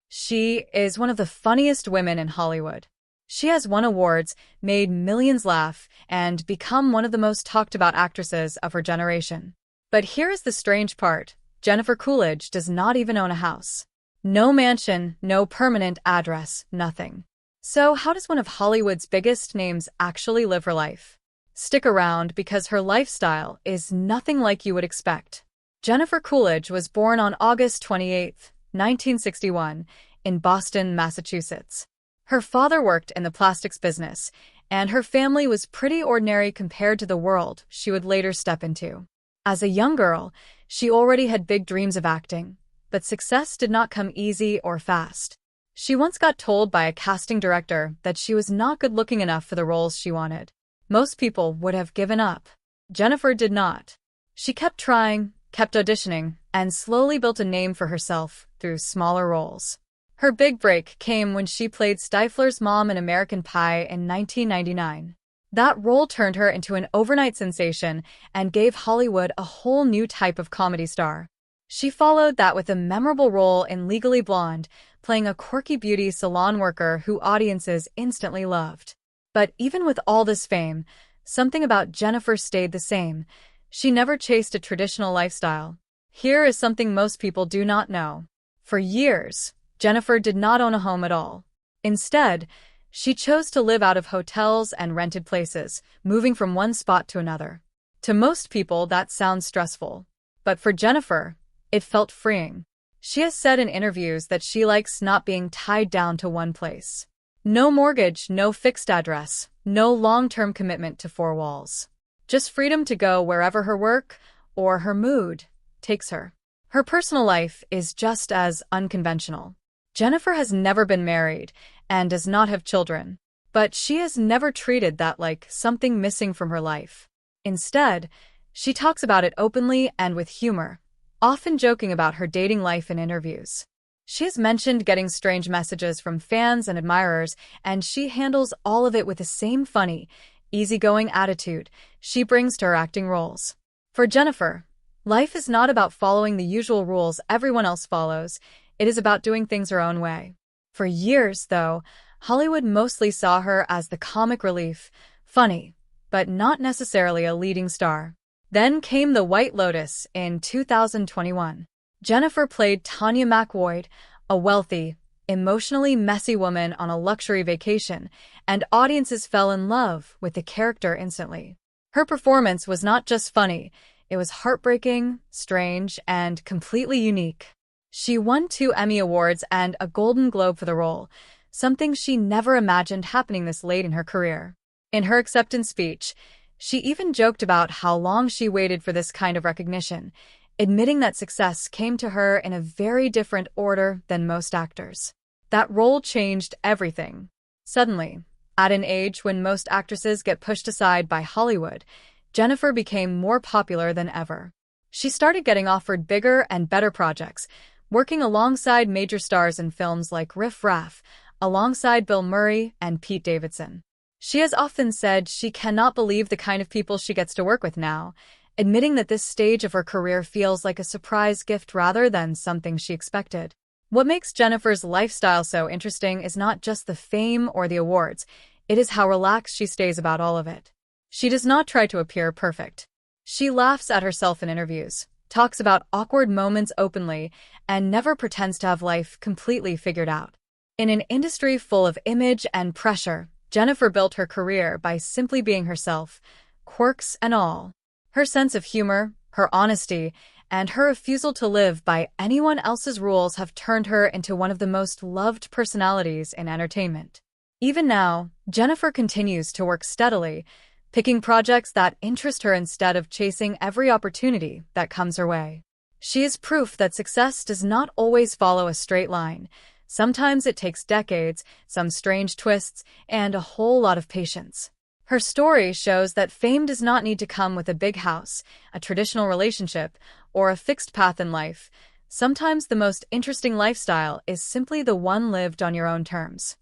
She is one of the funniest women in Hollywood. She has won awards, made millions laugh, and become one of the most talked about actresses of her generation. But here is the strange part. Jennifer Coolidge does not even own a house. No mansion, no permanent address, nothing. So how does one of Hollywood's biggest names actually live her life? Stick around because her lifestyle is nothing like you would expect. Jennifer Coolidge was born on August 28, 1961, in Boston, Massachusetts. Her father worked in the plastics business, and her family was pretty ordinary compared to the world she would later step into. As a young girl, she already had big dreams of acting, but success did not come easy or fast. She once got told by a casting director that she was not good-looking enough for the roles she wanted. Most people would have given up. Jennifer did not. She kept trying, kept auditioning, and slowly built a name for herself through smaller roles. Her big break came when she played Stifler's mom in American Pie in 1999. That role turned her into an overnight sensation and gave Hollywood a whole new type of comedy star. She followed that with a memorable role in Legally Blonde, playing a quirky beauty salon worker who audiences instantly loved. But even with all this fame, something about Jennifer stayed the same. She never chased a traditional lifestyle. Here is something most people do not know. For years, Jennifer did not own a home at all. Instead, she chose to live out of hotels and rented places, moving from one spot to another. To most people, that sounds stressful. But for Jennifer, it felt freeing. She has said in interviews that she likes not being tied down to one place. No mortgage, no fixed address, no long-term commitment to four walls. Just freedom to go wherever her work, or her mood, takes her. Her personal life is just as unconventional. Jennifer has never been married and does not have children, but she has never treated that like something missing from her life. Instead, she talks about it openly and with humor, often joking about her dating life in interviews. She has mentioned getting strange messages from fans and admirers, and she handles all of it with the same funny, easygoing attitude she brings to her acting roles. For Jennifer, life is not about following the usual rules everyone else follows. It is about doing things her own way. For years, though, Hollywood mostly saw her as the comic relief, funny, but not necessarily a leading star. Then came The White Lotus in 2021. Jennifer played Tanya McWoyd, a wealthy, emotionally messy woman on a luxury vacation, and audiences fell in love with the character instantly. Her performance was not just funny, it was heartbreaking, strange, and completely unique. She won 2 Emmy Awards and a Golden Globe for the role, something she never imagined happening this late in her career. In her acceptance speech, she even joked about how long she waited for this kind of recognition, admitting that success came to her in a very different order than most actors. That role changed everything. Suddenly, at an age when most actresses get pushed aside by Hollywood, Jennifer became more popular than ever. She started getting offered bigger and better projects, working alongside major stars in films like Riff Raff, alongside Bill Murray and Pete Davidson. She has often said she cannot believe the kind of people she gets to work with now, admitting that this stage of her career feels like a surprise gift rather than something she expected. What makes Jennifer's lifestyle so interesting is not just the fame or the awards, it is how relaxed she stays about all of it. She does not try to appear perfect. She laughs at herself in interviews, talks about awkward moments openly, and never pretends to have life completely figured out. In an industry full of image and pressure, Jennifer built her career by simply being herself, quirks and all. Her sense of humor, her honesty, and her refusal to live by anyone else's rules have turned her into one of the most loved personalities in entertainment. Even now, Jennifer continues to work steadily, picking projects that interest her instead of chasing every opportunity that comes her way. She is proof that success does not always follow a straight line. Sometimes it takes decades, some strange twists, and a whole lot of patience. Her story shows that fame does not need to come with a big house, a traditional relationship, or a fixed path in life. Sometimes the most interesting lifestyle is simply the one lived on your own terms.